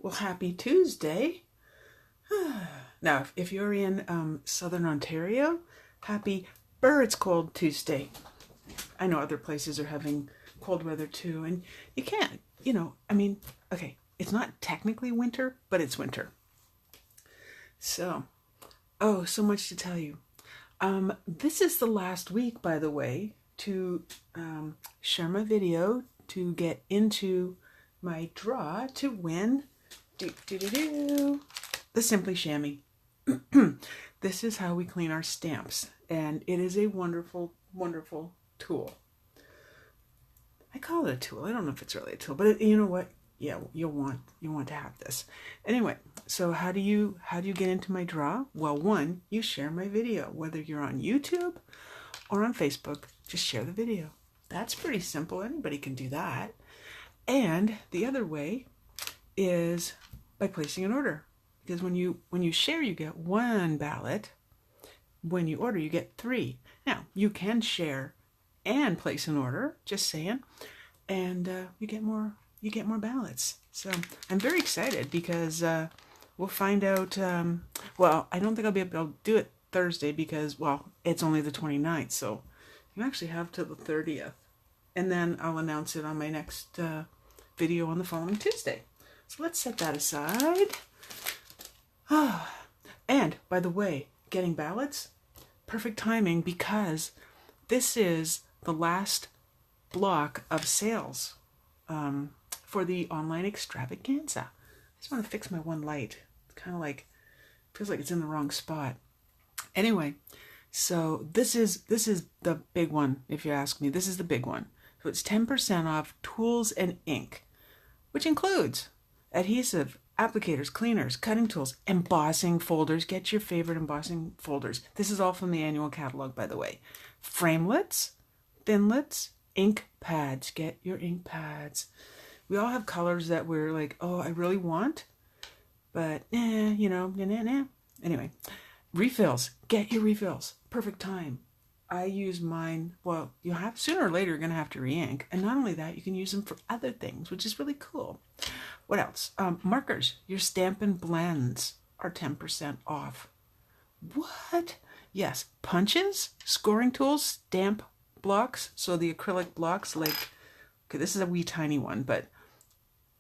Well, happy Tuesday. Now, if you're in Southern Ontario, happy It's Cold Tuesday. I know other places are having cold weather too, and you can't, okay, it's not technically winter, but it's winter. So, so much to tell you. This is the last week, by the way, to share my video to get into my draw to win the Simply Chamois. This is how we clean our stamps, and it is a wonderful, wonderful tool. I call it a tool. I don't know if it's really a tool, but you know what? Yeah, you want to have this. Anyway, so how do you get into my draw? Well, one, you share my video, whether you're on YouTube or on Facebook. Just share the video. That's pretty simple. Anybody can do that. And the other way is by placing an order, because when you share, you get 1 ballot. When you order, you get 3. Now you can share and place an order, just saying, and you get more ballots. So I'm very excited because we'll find out. Well, I don't think I'll be able to do it Thursday because, well, it's only the 29th, so you actually have till the 30th, and then I'll announce it on my next video on the following Tuesday. So let's set that aside. And by the way, getting ballots, perfect timing, because this is the last block of sales for the online extravaganza. I just want to fix my one light. It's kind of like, feels like it's in the wrong spot. Anyway, so this is the big one, if you ask me. This is the big one. So it's 10% off tools and ink, which includes adhesive, applicators, cleaners, cutting tools, embossing folders. Get your favorite embossing folders. This is all from the annual catalog, by the way. Framelits, thinlits, ink pads. Get your ink pads. We all have colors that we're like, oh, I really want, but nah. Anyway, refills. Get your refills. Perfect time. I use mine. Well, you have sooner or later you're gonna have to re-ink, and not only that, you can use them for other things, which is really cool. What else? Markers. Your Stampin blends are 10% off. What? Yes. Punches, scoring tools, stamp blocks. So the acrylic blocks, like, okay, this is a wee tiny one, but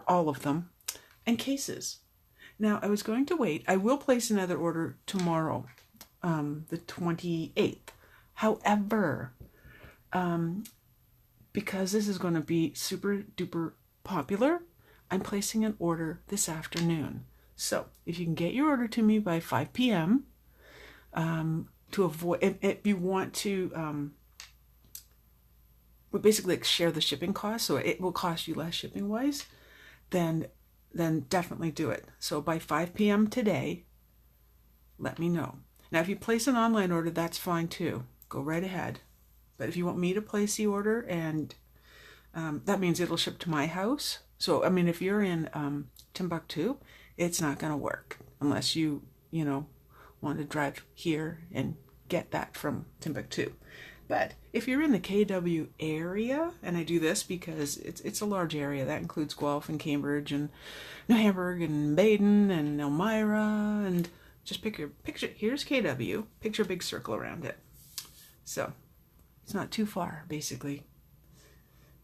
all of them. And cases. Now, I was going to wait. I will place another order tomorrow, the 28th. However, because this is going to be super duper popular, I'm placing an order this afternoon. So if you can get your order to me by 5 p.m. To avoid, if you want to basically share the shipping cost, so it will cost you less shipping wise, then definitely do it. So by 5 p.m. today, let me know. Now, if you place an online order, that's fine too. Go right ahead. But if you want me to place the order, and that means it'll ship to my house. So, I mean, if you're in Timbuktu, it's not going to work unless you want to drive here and get that from Timbuktu. But if you're in the KW area, and I do this because it's a large area, that includes Guelph and Cambridge and New Hamburg and Baden and Elmira, and just pick your picture. Here's KW. Picture a big circle around it. So it's not too far, basically.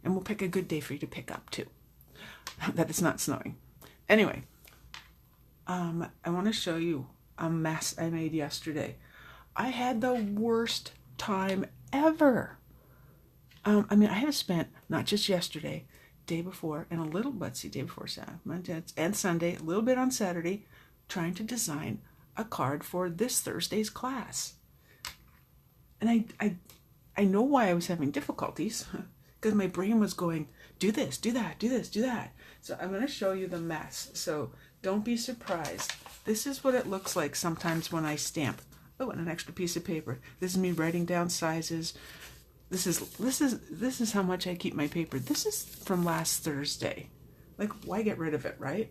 And we'll pick a good day for you to pick up too, that it's not snowing. Anyway, I want to show you a mess I made yesterday. I had the worst time ever. I have spent, not just yesterday, day before, and a little, day before Saturday, and Sunday, a little bit on Saturday, trying to design a card for this Thursday's class. And I know why I was having difficulties, because my brain was going, do this, do that, do this, do that. So I'm going to show you the mess. So don't be surprised. This is what it looks like sometimes when I stamp. Oh, and an extra piece of paper. This is me writing down sizes. This is how much I keep my paper. This is from last Thursday. Like, why get rid of it, right?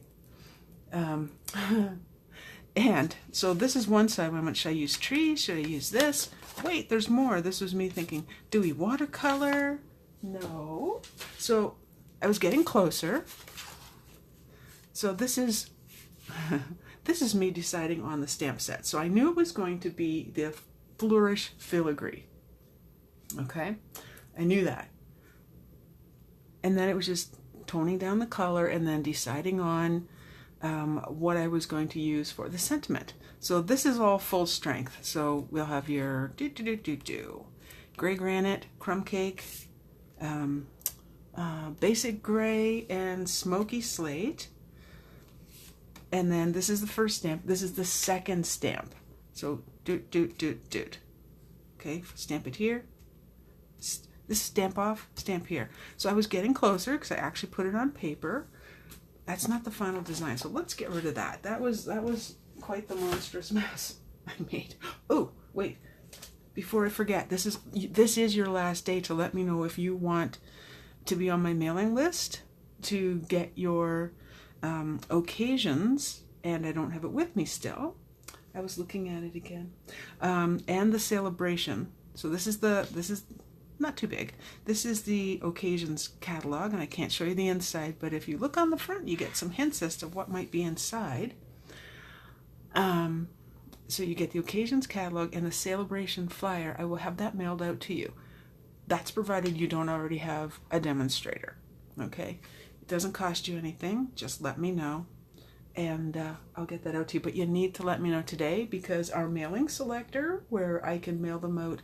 And so this is one side. When should I use trees? Should I use this? Wait, there's more. This was me thinking, do we watercolor? No. So I was getting closer. So this is this is me deciding on the stamp set. So I knew it was going to be the Flourish Filigree. Okay, I knew that. And then it was just toning down the color and then deciding on what I was going to use for the sentiment. So this is all full strength. So we'll have your Grey Granite, Crumb Cake, Basic Gray, and Smoky Slate. And then this is the first stamp. This is the second stamp. So okay, stamp it here. This stamp off, stamp here. So I was getting closer because I actually put it on paper. That's not the final design, so let's get rid of that. That was quite the monstrous mess I made. Oh, wait, before I forget, this is your last day to let me know if you want to be on my mailing list to get your occasions, and I don't have it with me still. I was looking at it again. And the celebration. So this is not too big. This is the occasions catalog, and I can't show you the inside, but if you look on the front, you get some hints as to what might be inside. So you get the occasions catalog and the celebration flyer. I will have that mailed out to you. That's provided you don't already have a demonstrator. Okay? It doesn't cost you anything. Just let me know, and I'll get that out to you. But you need to let me know today, because our mailing selector, where I can mail them out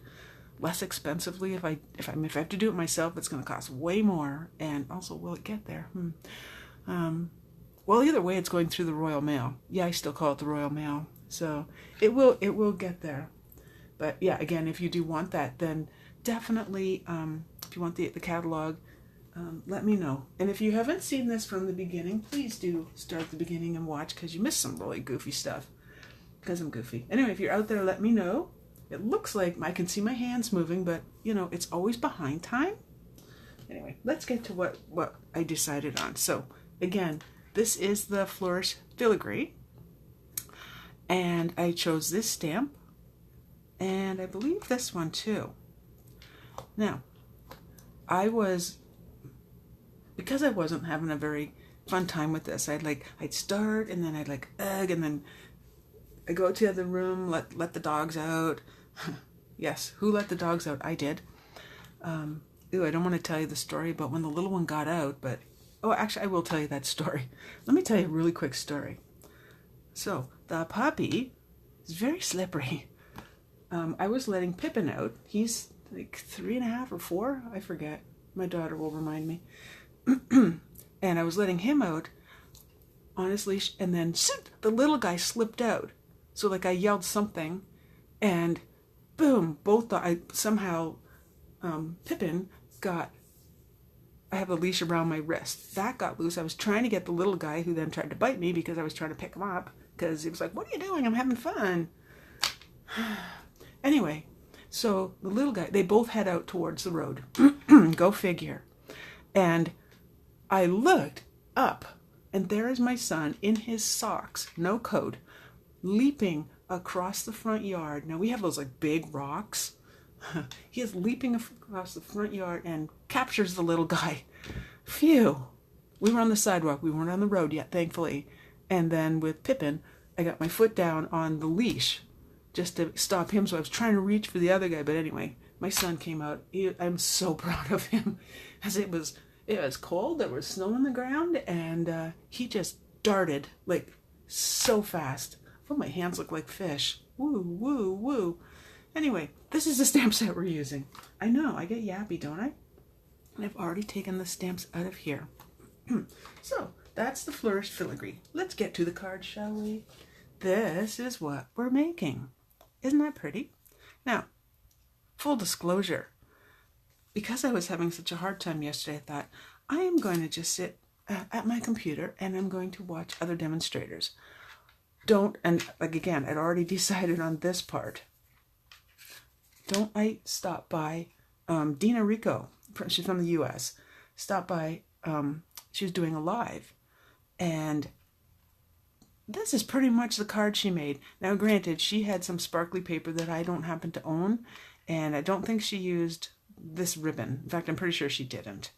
less expensively, if I have to do it myself, it's going to cost way more. And also, will it get there? Well, either way, it's going through the Royal Mail. Yeah, I still call it the Royal Mail. So it will get there. But yeah, again, if you do want that, then definitely, if you want the catalog, let me know. And if you haven't seen this from the beginning, please do start at the beginning and watch, because you missed some really goofy stuff, because I'm goofy. Anyway, if you're out there, let me know. It looks like I can see my hands moving, but you know, it's always behind time. Anyway, let's get to what I decided on. So again, this is the Flourish Filigree, and I chose this stamp, and I believe this one too. Now, because I wasn't having a very fun time with this, I'd start, and then I'd ugh, and then I go to the other room, let the dogs out. Yes, who let the dogs out? I did. I don't want to tell you the story about when the little one got out, but actually I will tell you that story. Let me tell you a really quick story. So the puppy is very slippery. I was letting Pippin out. He's like 3.5 or 4, I forget. My daughter will remind me. And I was letting him out on his leash, and then the little guy slipped out. So I yelled something, and boom, somehow Pippin I have a leash around my wrist. That got loose. I was trying to get the little guy, who then tried to bite me because I was trying to pick him up, because he was like, "What are you doing? I'm having fun." Anyway, so the little guy, they both head out towards the road. Go figure. And I looked up, and there is my son in his socks, no coat, leaping across the front yard. Now we have those big rocks. He is leaping across the front yard and captures the little guy. Phew. We were on the sidewalk. We weren't on the road yet, thankfully. And then with Pippin, I got my foot down on the leash just to stop him. So I was trying to reach for the other guy. But anyway, my son came out. I'm so proud of him, as it was cold. There was snow on the ground, and he just darted so fast. Oh, my hands look like fish. Woo, woo, woo. Anyway, this is the stamp set we're using. I know, I get yappy, don't I? And I've already taken the stamps out of here. So, that's the Flourish Filigree. Let's get to the card, shall we? This is what we're making. Isn't that pretty? Now, full disclosure, because I was having such a hard time yesterday, I thought, I am going to just sit at my computer, and I'm going to watch other demonstrators. Again, I'd already decided on this part. Don't I stop by Dina Rico, she's from the US, stopped by, she was doing a live, and this is pretty much the card she made. Now granted, she had some sparkly paper that I don't happen to own, and I don't think she used this ribbon. In fact, I'm pretty sure she didn't.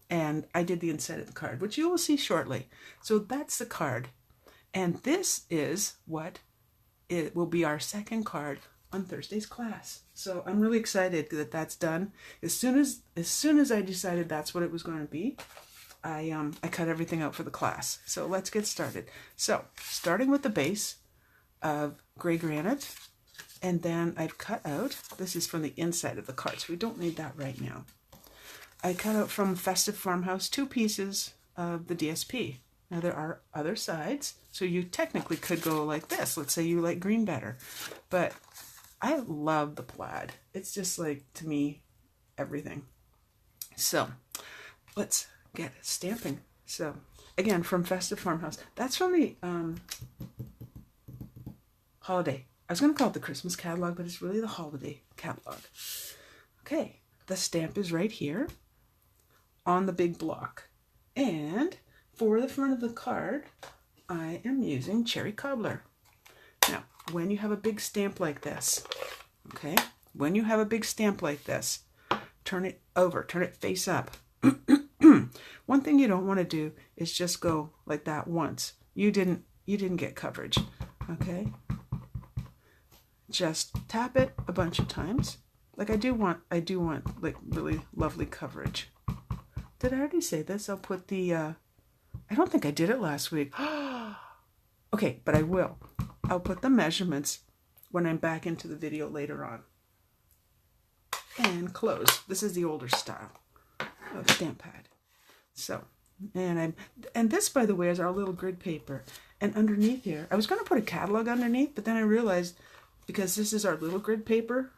And I did the inside of the card, which you will see shortly. So that's the card. And this is what it will be our second card on Thursday's class. So I'm really excited that that's done. As soon as I decided that's what it was going to be, I cut everything out for the class. So let's get started. So starting with the base of Grey Granite, and then I've cut out, this is from the inside of the card, so we don't need that right now. I cut out from Festive Farmhouse 2 pieces of the DSP. Now there are other sides, so you technically could go like this. Let's say you like green better, but I love the plaid. It's just like, to me, everything. So let's get stamping. So again, from Festive Farmhouse. That's from the holiday. I was going to call it the Christmas catalog, but it's really the holiday catalog. Okay, the stamp is right here on the big block. And for the front of the card, I am using Cherry Cobbler. Now, when you have a big stamp like this, okay, when you have a big stamp like this, turn it over, turn it face up. One thing you don't want to do is just go like that once. You didn't get coverage, okay? Just tap it a bunch of times. Like I do want like really lovely coverage. Did I already say this? I'll put the, I don't think I did it last week. Okay, but I will. I'll put the measurements when I'm back into the video later on. And close. This is the older style of stamp pad. So, and this, by the way, is our little grid paper. And underneath here, I was going to put a catalog underneath, but then I realized, because this is our little grid paper,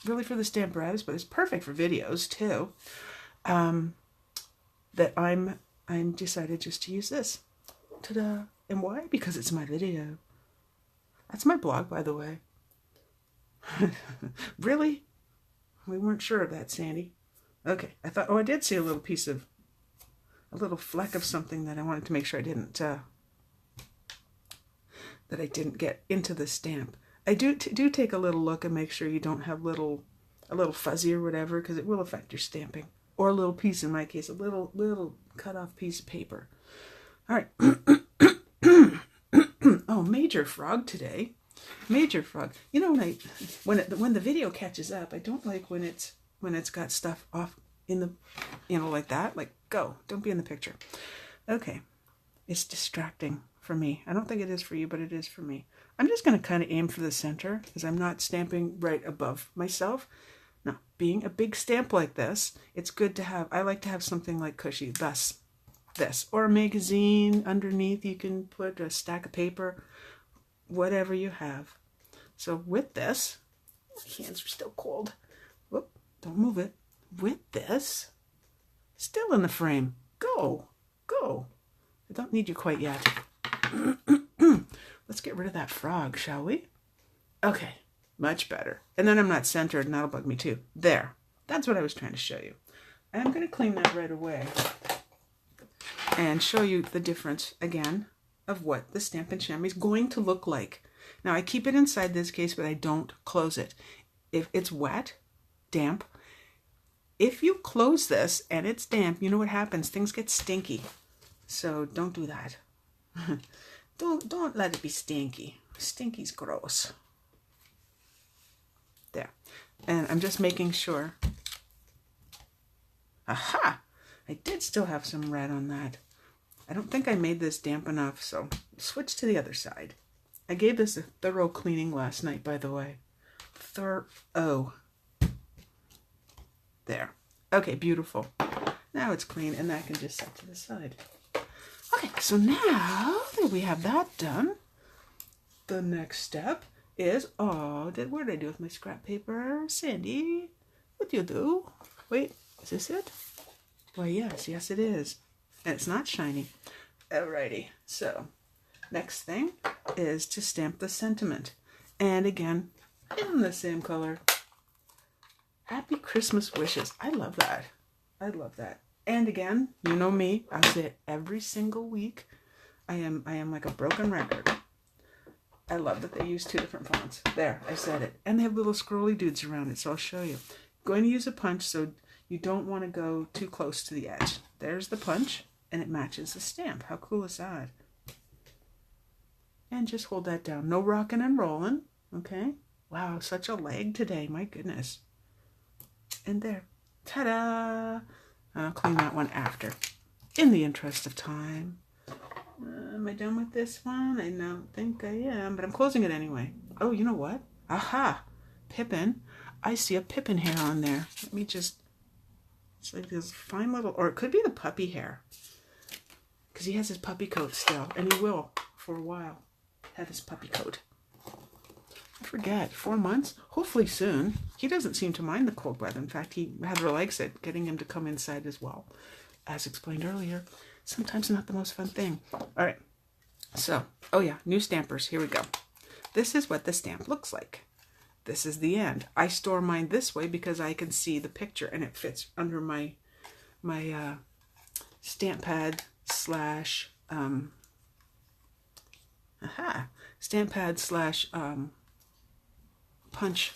really for the Stamparatus, but it's perfect for videos too, that I'm decided just to use this. Ta-da! And why? Because it's my video. That's my blog, by the way. Really? We weren't sure of that, Sandy. Okay, I thought, oh, I did see a little fleck of something that I wanted to make sure I didn't, that I didn't get into the stamp. I do take a little look and make sure you don't have a little fuzzy or whatever, because it will affect your stamping. Or a little piece, in my case, a little cut off piece of paper. All right. Oh, major frog today. Major frog. You know, when the video catches up, I don't like when it's got stuff off in the, like that. Like, go. Don't be in the picture. Okay. It's distracting for me. I don't think it is for you, but it is for me. I'm just going to kind of aim for the center, because I'm not stamping right above myself. Now, being a big stamp like this, it's good to have, I like to have something like cushy, thus this, or a magazine underneath. You can put a stack of paper, whatever you have. So with this, my hands are still cold. Whoop, don't move it. With this, still in the frame. Go, go. I don't need you quite yet. Let's get rid of that frog, shall we? Okay, much better. And then I'm not centered, and that'll bug me too. There. That's what I was trying to show you. I'm going to clean that right away and show you the difference, again, of what the Stampin' Chamois is going to look like. Now, I keep it inside this case, but I don't close it. If it's wet, damp, if you close this and it's damp, you know what happens? Things get stinky. So don't do that. Don't let it be stinky. Stinky's gross. There. And I'm just making sure. Aha! I did still have some red on that. I don't think I made this damp enough, so switch to the other side. I gave this a thorough cleaning last night, by the way. Thorough. There. Okay, beautiful. Now it's clean, and that can just set to the side. Okay, so now that we have that done, the next step is, what did I do with my scrap paper? Sandy, what do you do? Wait, is this it? Why, yes it is. And it's not shiny. Alrighty, so next thing is to stamp the sentiment. And again, in the same color. Happy Christmas wishes. I love that. I love that. And again, you know me, I say it every single week. I am like a broken record. I love that they use 2 different fonts. There, I said it. And they have little scrolly dudes around it, so I'll show you. I'm going to use a punch, so you don't want to go too close to the edge. There's the punch, and it matches the stamp. How cool is that? And just hold that down. No rocking and rolling. Okay. Wow, such a lag today. My goodness. And there. Ta-da! I'll clean that one after. In the interest of time. Am I done with this one? I don't think I am, but I'm closing it anyway. Oh, you know what? Aha! Pippin. I see a Pippin hair on there. Let me just... It's like this fine little... Or it could be the puppy hair. Because he has his puppy coat still. And he will, for a while, have his puppy coat. I forget. 4 months? Hopefully soon. He doesn't seem to mind the cold weather. In fact, he rather likes it, getting him to come inside as well. As explained earlier, sometimes not the most fun thing. All right. So, oh yeah, new stampers. Here we go. This is what the stamp looks like. This is the end. I store mine this way because I can see the picture and it fits under my stamp pad slash stamp pad slash punch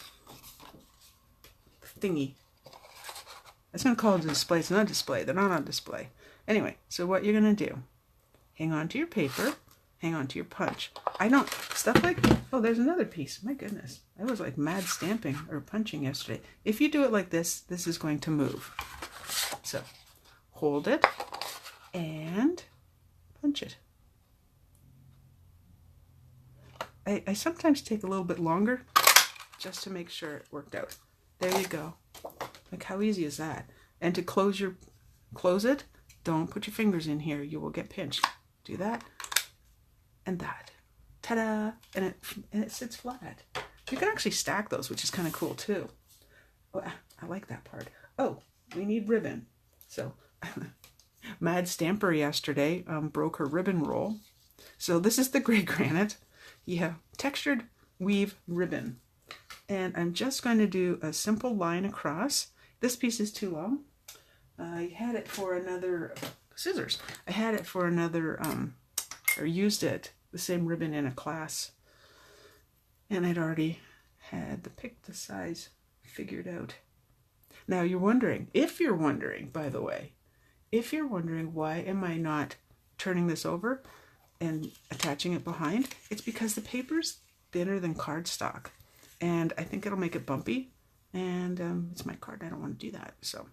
thingy. I was going to call it a display. It's not a display. They're not on display. Anyway, so what you're going to do, hang on to your paper, hang on to your punch. I don't, stuff like, oh, there's another piece. My goodness. I was like mad stamping or punching yesterday. If you do it like this, this is going to move. So, hold it and punch it. I sometimes take a little bit longer just to make sure it worked out. There you go. Like, how easy is that? And to close it, don't put your fingers in here. You will get pinched. Do that and that. Ta-da! And it sits flat. You can actually stack those, which is kind of cool too. Oh, I like that part. Oh, we need ribbon. So, Mad Stamper yesterday broke her ribbon roll. So this is the Grey Granite. Yeah, textured weave ribbon. And I'm just going to do a simple line across. This piece is too long. I had it for another, scissors. I had it for another, or used it, the same ribbon in a class. And I'd already had the size figured out. Now you're wondering, if you're wondering, by the way, if you're wondering why am I not turning this over and attaching it behind, it's because the paper's thinner than cardstock. And I think it'll make it bumpy. And it's my card. I don't want to do that. So,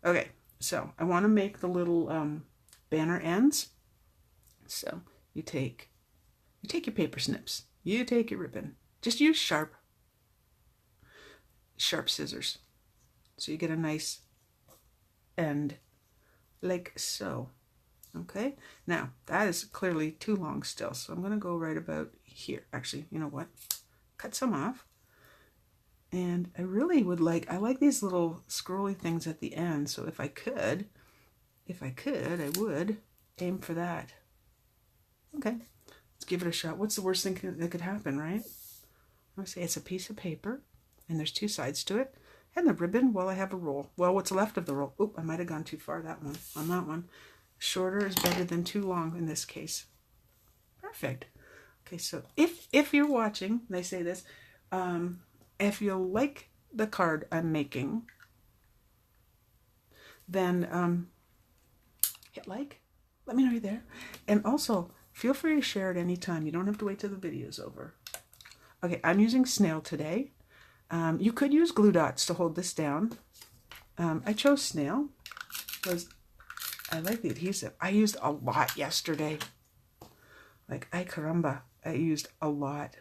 okay. So I want to make the little banner ends. So you take your paper snips. You take your ribbon. Just use sharp scissors. So you get a nice end like so. Okay. Now that is clearly too long still. So I'm going to go right about here. Actually, you know what? Cut some off. And I really would like, I like these little scrolly things at the end. So if I could, I would aim for that. Okay, let's give it a shot. What's the worst thing that could happen, right? I say it's a piece of paper and there's two sides to it. And the ribbon, well, I have a roll. Well, what's left of the roll? Oop, I might have gone too far on that one. Shorter is better than too long in this case. Perfect. Okay, so if you're watching, and I say this, if you like the card I'm making, then hit like. Let me know you're there. And also, feel free to share it anytime. You don't have to wait till the video's over. Okay, I'm using snail today. You could use glue dots to hold this down. I chose snail because I like the adhesive. I used a lot yesterday. Like, ay caramba, I used a lot.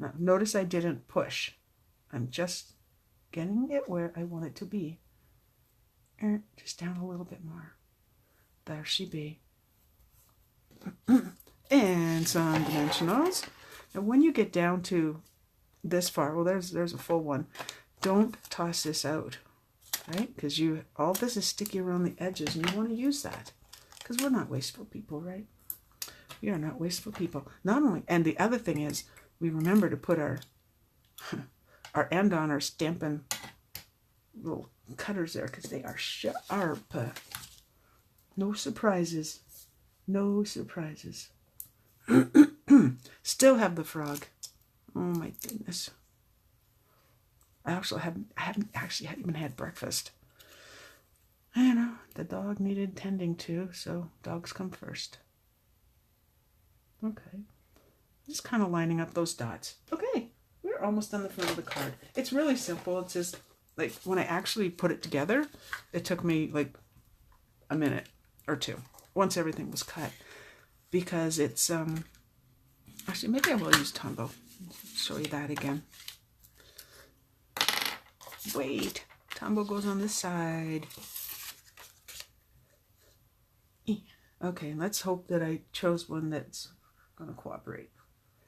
Now, notice I didn't push. I'm just getting it where I want it to be. Just down a little bit more. There she be. And some dimensionals. And when you get down to this far, well, there's a full one. Don't toss this out, right? Because all this is sticky around the edges, and you want to use that. Because we're not wasteful people, right? We are not wasteful people. Not only, and the other thing is, we remember to put our end on our Stampin' little cutters there because they are sharp. No surprises. No surprises. Still have the frog. Oh my goodness. I haven't even had breakfast. I know, the dog needed tending to, so dogs come first. Okay. Just kind of lining up those dots. Okay, we're almost on the front of the card. It's really simple. It's just like when I actually put it together, it took me like a minute or two once everything was cut, because it's actually, maybe I will use Tombow. Show you that again. Wait, Tombow goes on this side. Okay, let's hope that I chose one that's going to cooperate.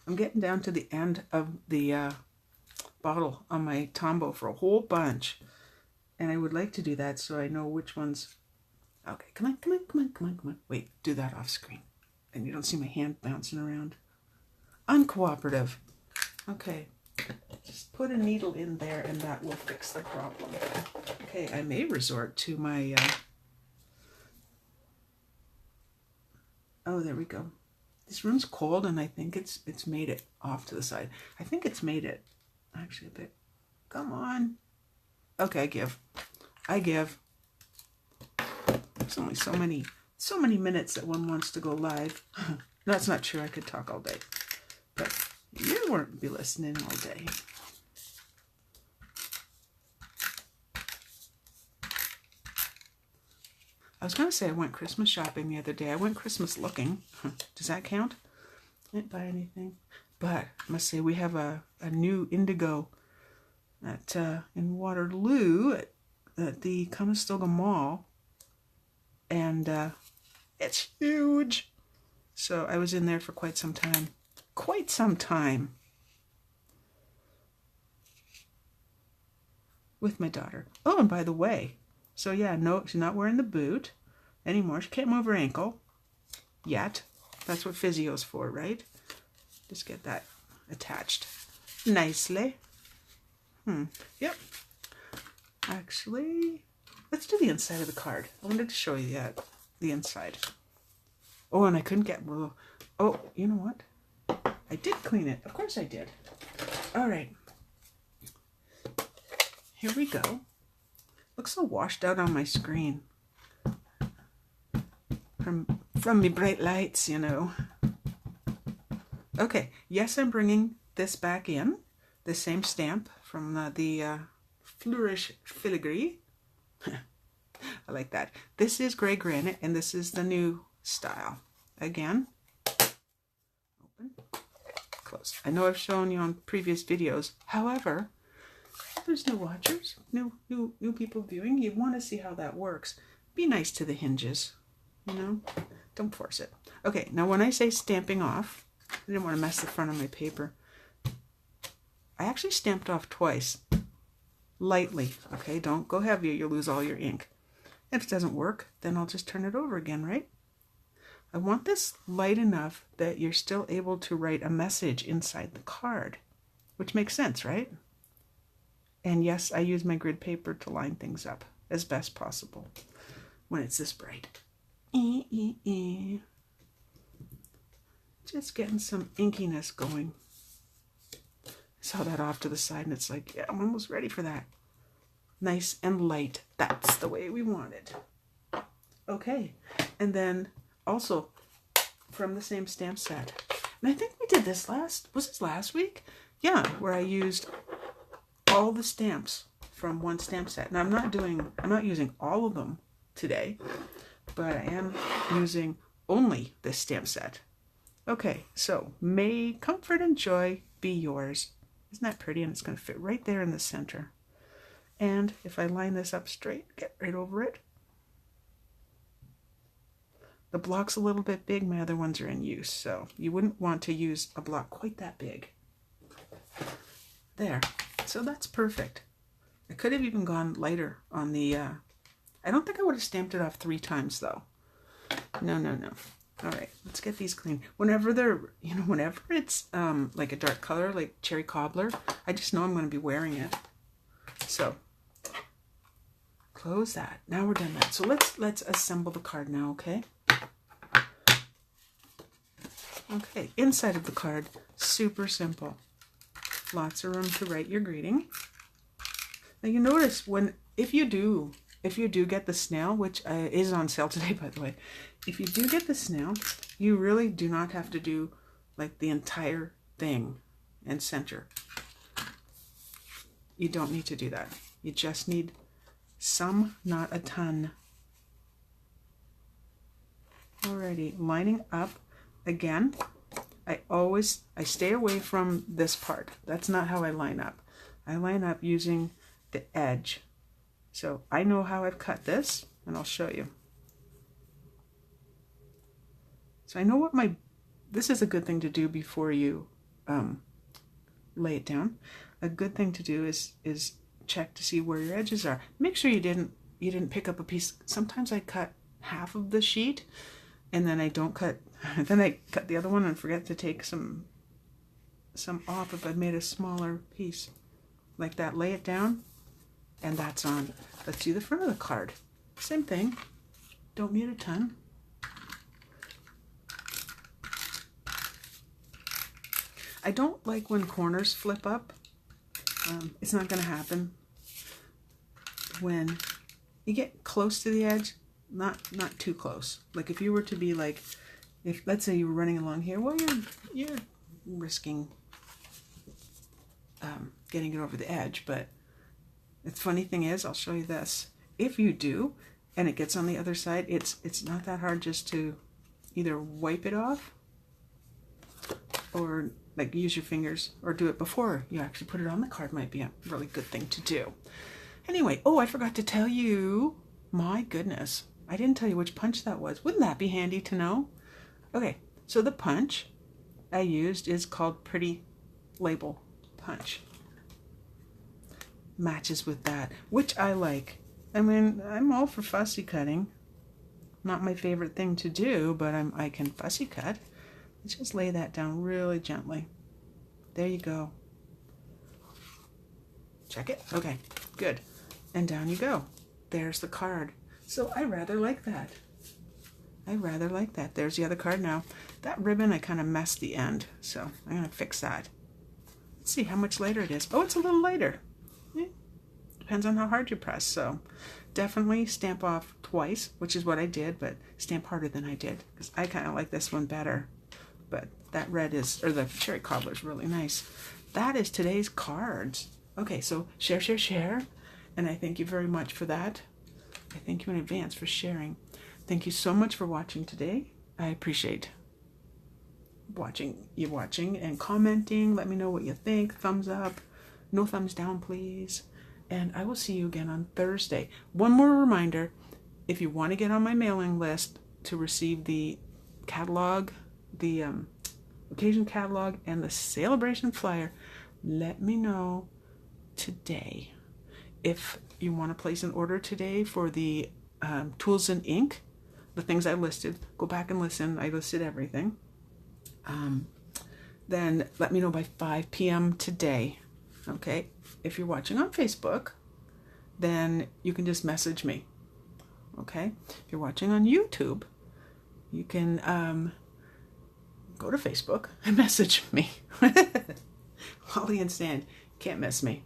I'm getting down to the end of the bottle on my Tombow for a whole bunch, and I would like to do that so I know which ones. Okay, come on, come on, come on, come on, come on. Wait, do that off screen, and you don't see my hand bouncing around. Uncooperative. Okay, just put a needle in there and that will fix the problem. Okay, I may resort to my oh, there we go. This room's cold, and I think it's made it off to the side. I think it's made it actually a bit. Come on. Okay, I give. There's only so many minutes that one wants to go live. That's not true. I could talk all day, but you won't be listening all day. I was going to say I went Christmas shopping the other day. I went Christmas looking. Does that count? Didn't buy anything. But I must say we have a new indigo at in Waterloo at the Conestoga Mall. And it's huge. So I was in there for quite some time. Quite some time. With my daughter. Oh, and by the way, so yeah, no, she's not wearing the boot anymore. She can't move her ankle yet. That's what physio's for, right? Just get that attached nicely. Yep. Actually, let's do the inside of the card. I wanted to show you that, the inside. Oh, and I couldn't get, well, oh, you know what? I did clean it. Of course I did. All right. Here we go. Looks so washed out on my screen from me bright lights, you know. Okay, yes, I'm bringing this back in, the same stamp from the Flourish Filigree. I like that. This is Grey Granite, and this is the new style. Again, open, close. I know I've shown you on previous videos. However, there's new watchers, new people viewing. You want to see how that works. Be nice to the hinges, you know. Don't force it. Okay, now when I say stamping off, I didn't want to mess the front of my paper. I actually stamped off twice, lightly. Okay, don't go heavy, you'll lose all your ink. If it doesn't work, then I'll just turn it over again, right? I want this light enough that you're still able to write a message inside the card, which makes sense, right? And yes, I use my grid paper to line things up as best possible when it's this bright. Just getting some inkiness going. I saw that off to the side, and it's like, yeah, I'm almost ready for that. Nice and light. That's the way we want it. Okay, and then also from the same stamp set. And I think we did this was this last week? Yeah, where I used all the stamps from one stamp set. Now I'm not using all of them today, but I am using only this stamp set. Okay, so may comfort and joy be yours. Isn't that pretty? And it's going to fit right there in the center. And if I line this up straight, get right over it. The block's a little bit big. My other ones are in use, so you wouldn't want to use a block quite that big. There. So that's perfect. I could have even gone lighter on the, I don't think I would have stamped it off 3 times though. No. All right, let's get these clean. Whenever they're, whenever it's like a dark color, like cherry cobbler, I just know I'm going to be wearing it. So close that. Now we're done that. So let's assemble the card now, okay? Okay, inside of the card, super simple. Lots of room to write your greeting. Now you notice if you do get the snail, which is on sale today, by the way, if you do get the snail, you really do not have to do like the entire thing and center. You don't need to do that. You just need some, not a ton. Alrighty, lining up again. I stay away from this part. That's not how I line up. I line up using the edge. So I know how I've cut this, and I'll show you. So I know what this is a good thing to do before you lay it down. A good thing to do is check to see where your edges are. Make sure you didn't pick up a piece. Sometimes I cut half of the sheet, and then I don't cut. Then I cut the other one and forget to take some off if I made a smaller piece. Like that, lay it down, and that's on. Let's do the front of the card. Same thing. Don't need a ton. I don't like when corners flip up. It's not going to happen. When you get close to the edge, not too close. Like if you were to be like, if let's say you were running along here, well, you're risking getting it over the edge. But the funny thing is, I'll show you this. If you do, and it gets on the other side, it's not that hard just to either wipe it off, or like use your fingers, or do it before you actually put it on the card. Might be a really good thing to do. Anyway, oh, I forgot to tell you. My goodness, I didn't tell you which punch that was. Wouldn't that be handy to know? Okay, so the punch I used is called Pretty Label Punch. Matches with that, which I like. I mean, I'm all for fussy cutting. Not my favorite thing to do, but I can fussy cut. Let's just lay that down really gently. There you go. Check it? Okay, good. And down you go. There's the card. So I rather like that. I rather like that. There's the other card now. That ribbon, I kind of messed the end, so I'm going to fix that. Let's see how much lighter it is. Oh, it's a little lighter. Depends on how hard you press, so definitely stamp off twice, which is what I did, but stamp harder than I did, because I kind of like this one better. But that red is, or the cherry cobbler is really nice. That is today's cards. Okay, so share, share, share. And I thank you very much for that. I thank you in advance for sharing. Thank you so much for watching today. I appreciate you watching and commenting. Let me know what you think. Thumbs up. No thumbs down, please. And I will see you again on Thursday. One more reminder, if you want to get on my mailing list to receive the catalog, the occasion catalog, and the celebration flyer, let me know today. If you want to place an order today for the tools and ink, the things I listed, go back and listen. I listed everything. Then let me know by 5 p.m. today. Okay? If you're watching on Facebook, then you can just message me. Okay? If you're watching on YouTube, you can go to Facebook and message me. Holly and Sand, can't miss me.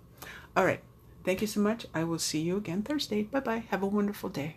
All right. Thank you so much. I will see you again Thursday. Bye-bye. Have a wonderful day.